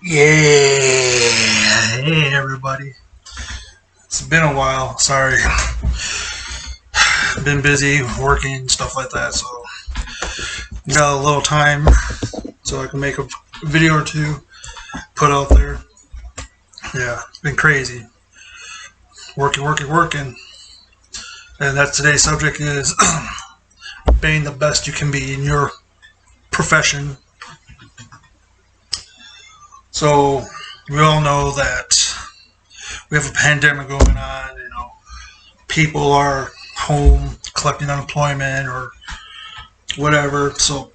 Yeah, hey everybody. It's been a while. Sorry, been busy working stuff like that. So got a little time so I can make a video or two put out there. Yeah, it's been crazy. Working. And that's today's subject is being the best you can be in your profession. So we all know that we have a pandemic going on. People are home collecting unemployment or whatever. So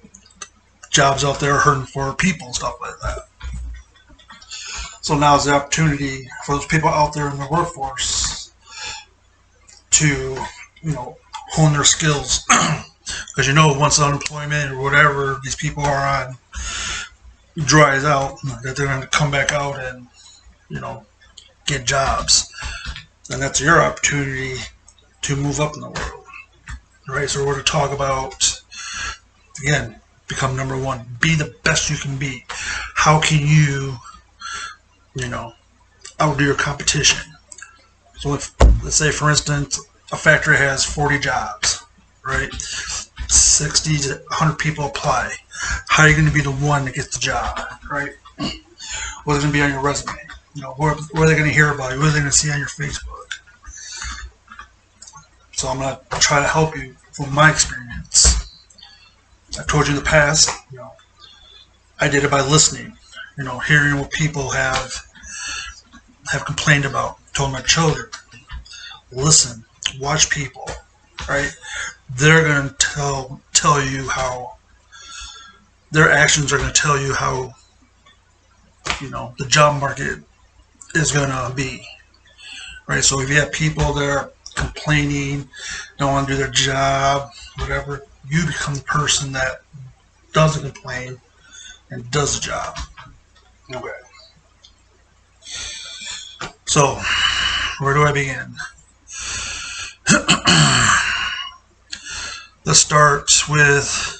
jobs out there are hurting for people and stuff like that. So now is the opportunity for those people out there in the workforce to, hone their skills. Because once unemployment or whatever these people are on dries out, that they're going to come back out and, get jobs. And that's your opportunity to move up in the world. Right? So we're going to talk about, again, become number one. Be the best you can be. How can you, outdo your competition? So if, let's say, for instance, a factory has 40 jobs, right? 60 to 100 people apply. How are you going to be the one that gets the job, right? What's going to be on your resume? Where are they going to hear about you? What are they going to see on your Facebook? So I'm going to try to help you from my experience. I've told you in the past, I did it by listening, hearing what people have complained about. Told my children, listen, watch people, right? They're going to tell you how their actions are going to tell you how the job market is going to be, right? So if you have people that are complaining, don't want to do their job, whatever, you become the person that doesn't complain and does the job. Okay. So where do I begin? Let's start with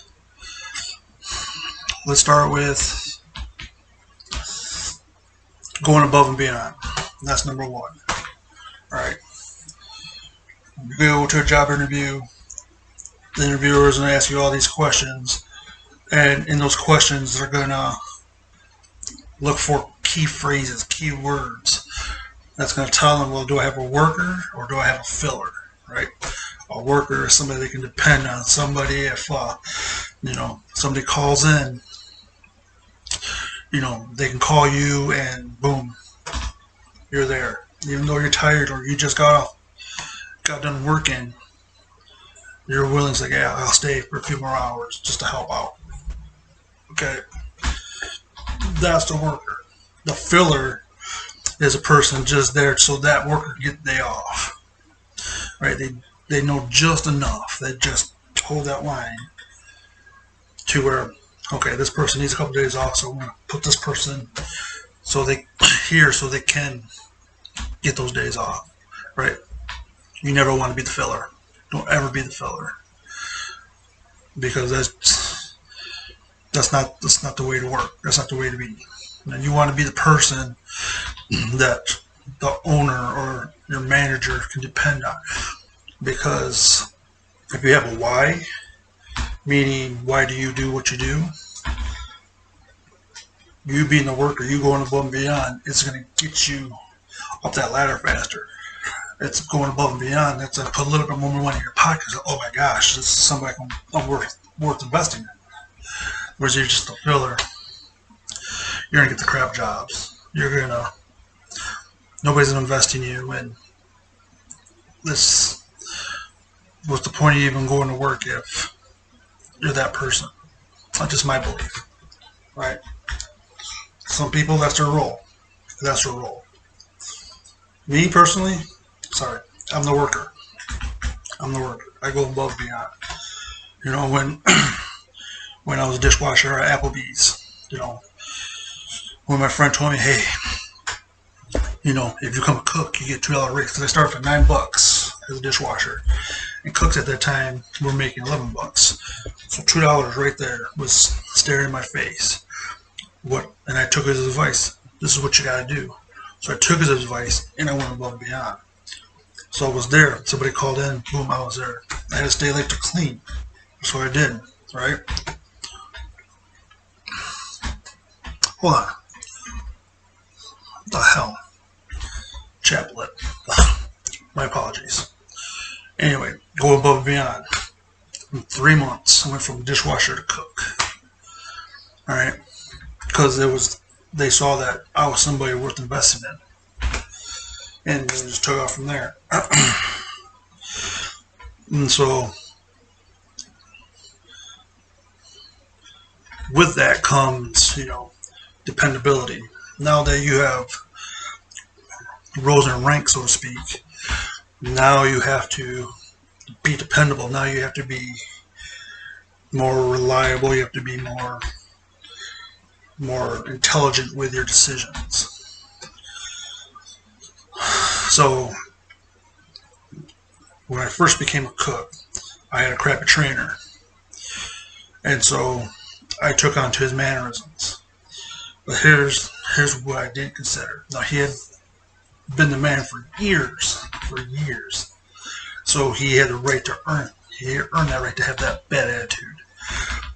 going above and beyond. That's number one. All right. You go to a job interview. The interviewer is going to ask you all these questions, and in those questions, they're going to look for key phrases, key words. That's going to tell them, well, do I have a worker or do I have a filler, right? A worker is somebody they can depend on. Somebody, if somebody calls in, they can call you and boom, you're there. Even though you're tired or you just got done working, you're willing to say, yeah, I'll stay for a few more hours just to help out. Okay, that's the worker. The filler is a person just there so that worker can get the day off. Right? They know just enough. They just hold that line to where, okay, this person needs a couple days off, so I'm going to put this person so they can get those days off. Right? You never want to be the filler. Don't ever be the filler, because that's not the way to work. That's not the way to be. And you want to be the person that the owner or your manager can depend on. Because if you have a why, meaning why do you do what you do, you being the worker, you going above and beyond, it's going to get you up that ladder faster. It's going above and beyond. That's going to put a little bit more money in your pocket. Oh my gosh, this is somebody I'm worth investing in. Whereas you're just a filler, you're going to get the crap jobs. Nobody's going to invest in you, and this, what's the point of even going to work if you're that person? That's just my belief, right? Some people, that's their role. That's their role. Me personally, I'm the worker. I go above and beyond. When I was a dishwasher at Applebee's, when my friend told me, hey, if you become a cook, you get $2 raise. Because I started for $9 as a dishwasher, and cooks at that time were making $11. So $2 right there was staring in my face. And I took his advice. This is what you got to do. So I took his advice and I went above and beyond. So I was there. Somebody called in. Boom, I was there. I had to stay late to clean. That's what I did. Right? Hold on. What the hell? Chaplet. My apologies. Anyway, go above and beyond. In 3 months, I went from dishwasher to cook. All right, because they saw that I was somebody worth investing in, and they just took off from there. And so, with that comes, dependability. Now that you have rose in rank, so to speak, now you have to be dependable. Now you have to be more reliable. You have to be more intelligent with your decisions. So when I first became a cook, I had a crappy trainer, and so I took on to his mannerisms. But here's what I didn't consider. Now, he had been the man for years, so he had the right to earn. He earned that right to have that bad attitude.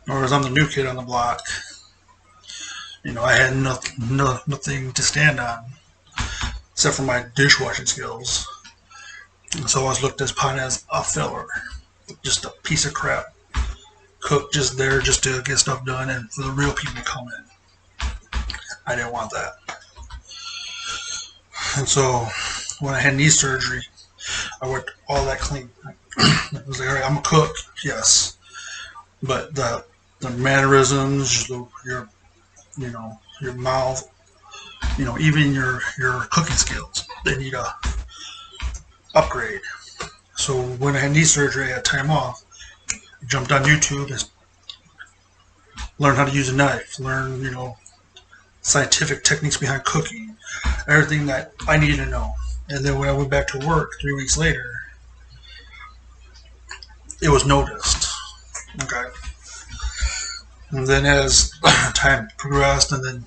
Whereas I'm the new kid on the block. I had nothing to stand on except for my dishwashing skills. And so I was looked upon as a filler, just a piece of crap. Cook just there just to get stuff done and for the real people to come in. I didn't want that. And so when I had knee surgery, I worked all that clean. I was like, all right, I'm a cook, yes. But the mannerisms, your mouth, even your cooking skills, they need a upgrade. So when I had knee surgery, I had time off. I jumped on YouTube and learned how to use a knife, learn, scientific techniques behind cooking, everything that I needed to know. And then when I went back to work 3 weeks later, it was noticed. Okay. And then as time progressed, and then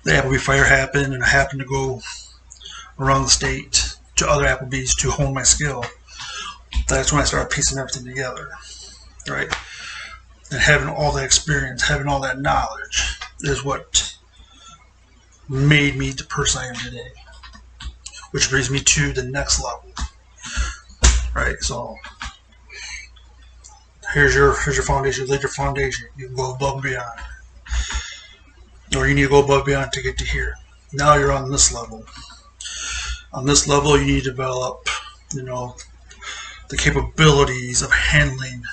the Applebee fire happened, and I happened to go around the state to other Applebee's to hone my skill. That's when I started piecing everything together, right? And having all that experience, having all that knowledge is what made me the person I am today. Which brings me to the next level, right? So here's your foundation. Laid your foundation. You can go above and beyond, or you need to go above and beyond to get to here. Now you're on this level. On this level, you need to develop, the capabilities of handling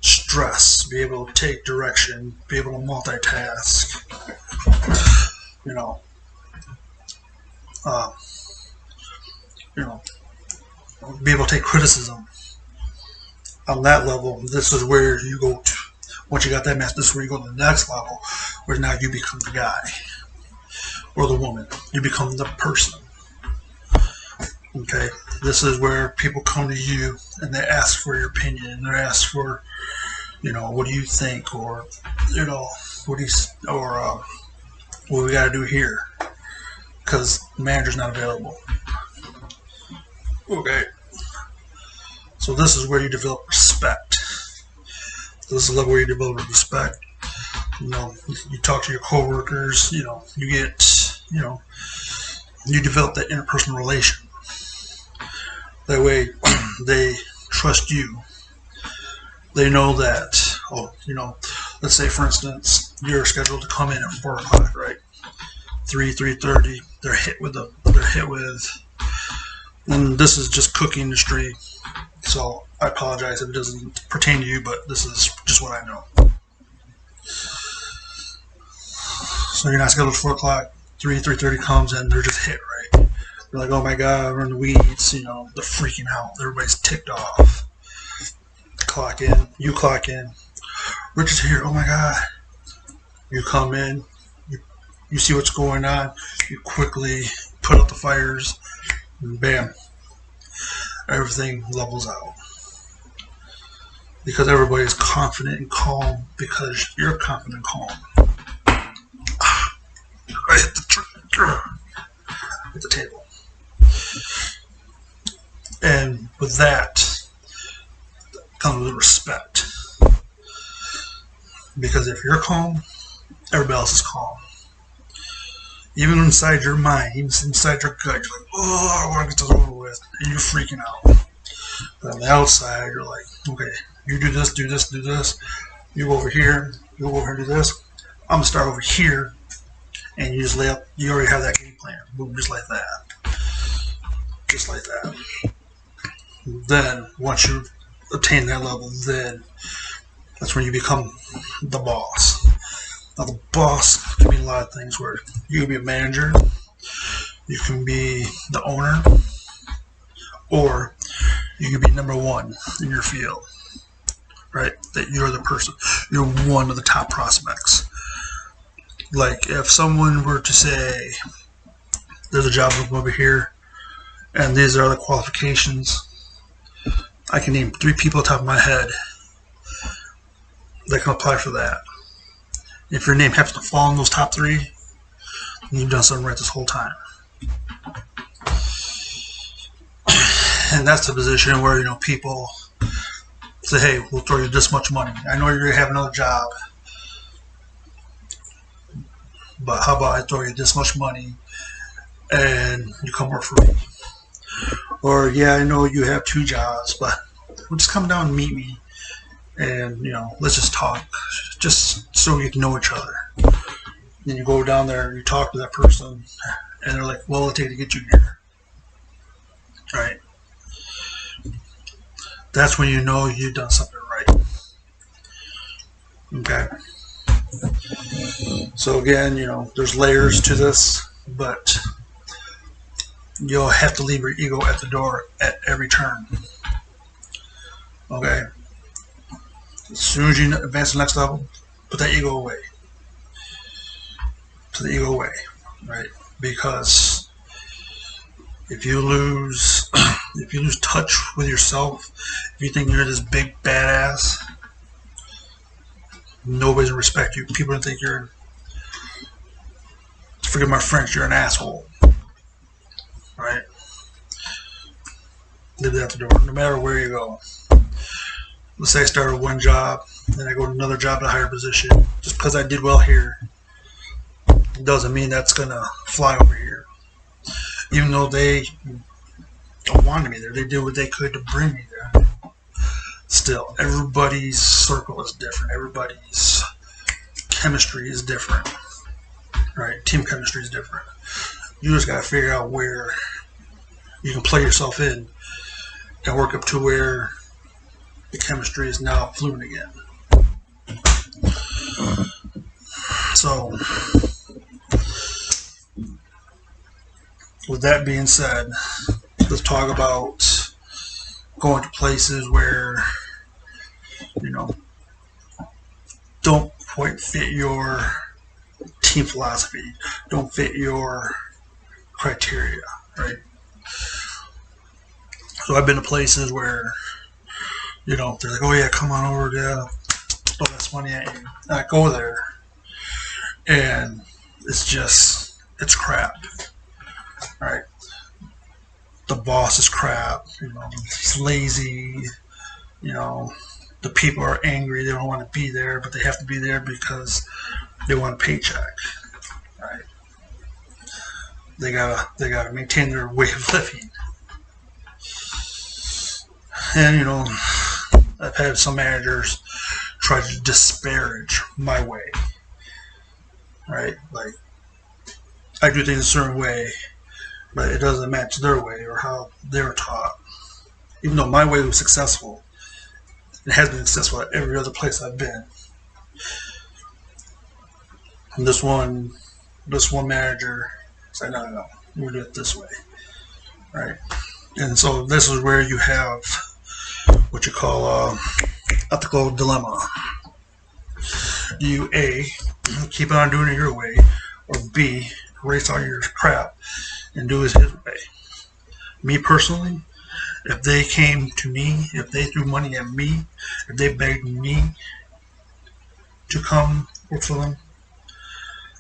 stress, be able to take direction, be able to multitask. Be able to take criticism. On that level, this is where you go to. Once you got that master, this is where you go to the next level, where now you become the guy or the woman. You become the person. Okay, this is where people come to you and they ask for your opinion, and they ask for, what do you think, or what we got to do here, because the manager's not available. Okay, so this is where you develop respect. This is the level where you develop respect. You talk to your coworkers. You develop that interpersonal relation. That way, they trust you. They know that. Let's say for instance, you're scheduled to come in at 4 o'clock, right? 3:30. They're hit with. And this is just cooking industry, so I apologize if it doesn't pertain to you, but this is just what I know. So you're not scheduled at 4 o'clock. 3:30 comes and they're just hit, right? They're like, oh my god, we're in the weeds. They're freaking out. Everybody's ticked off. Clock in. You clock in. Rich is here. Oh my god. You come in. You see what's going on. You quickly put out the fires. And bam. Everything levels out. Because everybody's confident and calm because you're confident and calm. I hit the trigger. with that comes with respect. Because if you're calm, everybody else is calm. Even inside your mind, even inside your gut, you're like, oh, I want to get this over with. And you're freaking out. But on the outside, you're like, okay, you do this, do this, do this. You go over here, you go over here, do this. I'm going to start over here. And you just lay up, you already have that game plan. Boom, just like that. Just like that. Then, once you attain that level, then that's when you become the boss. Now, the boss can mean a lot of things where you can be a manager, you can be the owner, or you can be number one in your field, right? That you're the person, you're one of the top prospects. Like, if someone were to say, there's a job over here, and these are the qualifications, I can name 3 people on top of my head that can apply for that. If your name happens to fall in those top 3, you've done something right this whole time. And that's the position where, people say, hey, we'll throw you this much money. I know you're going to have another job, but how about I throw you this much money and you come work for me? Or, yeah, I know you have 2 jobs, but we'll just come down and meet me and, let's just talk, just so we can know each other. Then you go down there and you talk to that person, and they're like, well, it'll take to get you here. Right? That's when you know you've done something right. Okay? So again, there's layers to this, but you'll have to leave your ego at the door at every turn. Okay? As soon as you advance to the next level, put that ego away. Put the ego away, right? Because if you lose touch with yourself, if you think you're this big badass, nobody's gonna respect you. People are gonna think you're, forgive my French, you're an asshole, right? Leave that at the door, no matter where you go. Let's say I started one job, then I go to another job at a higher position. Just because I did well here doesn't mean that's going to fly over here. Even though they don't want me there, they did what they could to bring me there. Still, everybody's circle is different. Everybody's chemistry is different. Right? Team chemistry is different. You just got to figure out where you can play yourself in and work up to where the chemistry is now fluent again. So, with that being said, let's talk about going to places where, don't quite fit your team philosophy, don't fit your criteria, right? So I've been to places where, they're like, oh yeah, come on over, yeah, throw this money at you. And I go there, and it's crap, right? The boss is crap, it's lazy, the people are angry, they don't want to be there, but they have to be there because they want a paycheck, right? They gotta maintain their way of living. And, I've had some managers try to disparage my way, right? Like, I do things a certain way, but it doesn't match their way or how they were taught. Even though my way was successful, it has been successful at every other place I've been. And this one manager said, no, we'll do it this way, right? And so this is where you have what you call ethical dilemma. Do you A, keep on doing it your way, or B, erase all your crap and do it his way? Me personally, if they came to me, if they threw money at me, if they begged me to come work for them,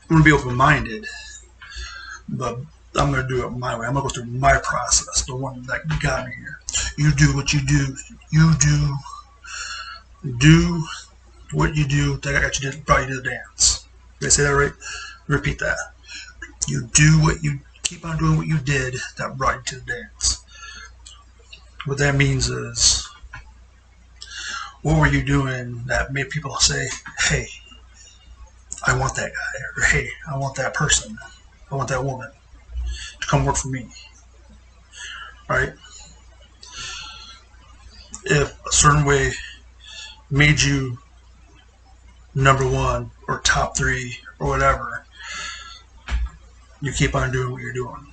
I'm going to be open-minded, but I'm going to do it my way. I'm going to go through my process, the one that got me here. You do what you do. You do what you do that got you brought you to the dance. Did I say that right? Repeat that. You do what you keep on doing what you did that brought you to the dance. What that means is, what were you doing that made people say, hey, I want that guy, or hey, I want that person, I want that woman to come work for me. Right? If a certain way made you number one or top three or whatever, you keep on doing what you're doing.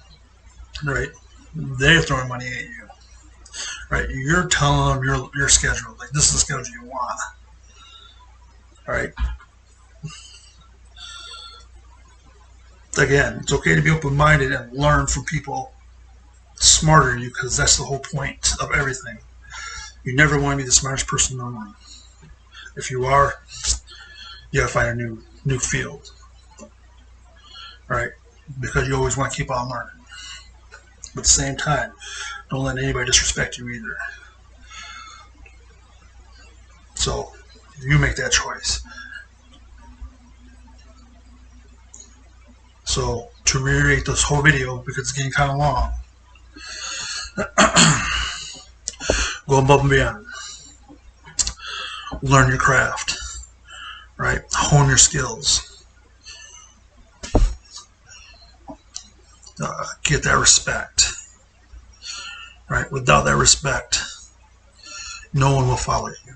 Right? They're throwing money at you. Right? You're telling them your schedule. Like, this is the schedule you want. Right? Again, it's okay to be open-minded and learn from people smarter than you, because that's the whole point of everything. You never want to be the smartest person in the room. If you are, you gotta find a new field. Right? Because you always want to keep on learning. But at the same time, don't let anybody disrespect you either. So, you make that choice. So, to reiterate this whole video, because it's getting kind of long, go above and beyond. Learn your craft. Right? Hone your skills. Get that respect. Right? Without that respect, no one will follow you.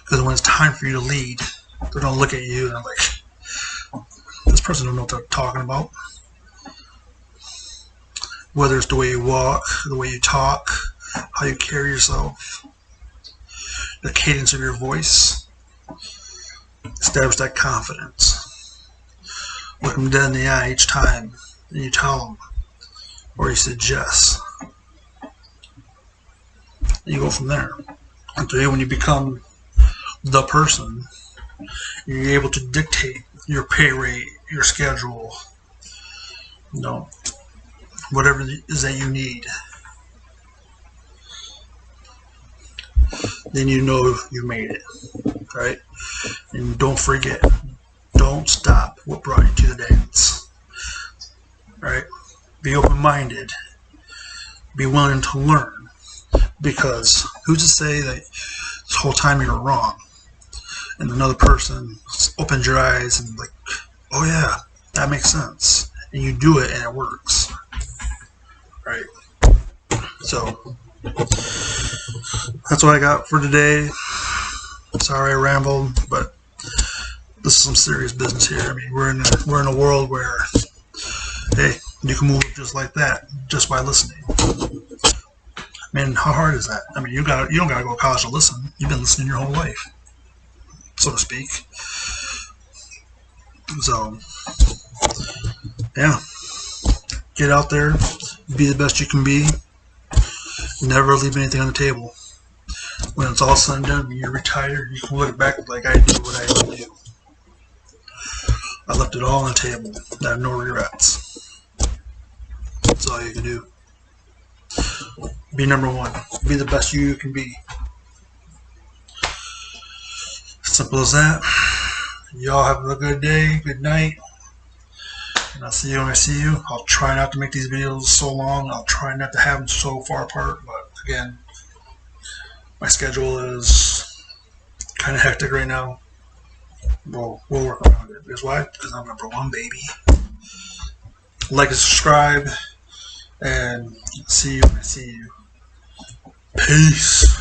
Because when it's time for you to lead, they're going to look at you and I'm like, this person don't know what they're talking about. Whether it's the way you walk, the way you talk, how you carry yourself, the cadence of your voice. Establish that confidence. Look them dead in the eye each time and you tell them, or you suggest. You go from there. And today, when you become the person, you're able to dictate your pay rate, your schedule, whatever it is that you need. Then you know you made it, right? And don't forget, don't stop what brought you to the dance, right? Be open-minded. Be willing to learn, because who's to say that this whole time you're wrong and another person opens your eyes and like, oh yeah, that makes sense, and you do it and it works, right? So that's what I got for today. Sorry I rambled, but this is some serious business here. I mean, we're in a world where, hey, you can move just like that just by listening. I mean, how hard is that? I mean, you don't gotta go to college to listen. You've been listening your whole life, so to speak. So, yeah, get out there, be the best you can be. Never leave anything on the table. When it's all said and done, when you're retired, you can look back like, I did what I had to do. I left it all on the table. I have no regrets. That's all you can do. Be number one. Be the best you can be. Simple as that. Y'all have a good day, good night. And I'll see you when I see you. I'll try not to make these videos so long. I'll try not to have them so far apart. But again, my schedule is kind of hectic right now. We'll work around it. Because why? Because I'm number one, baby. Like and subscribe. And see you when I see you. Peace.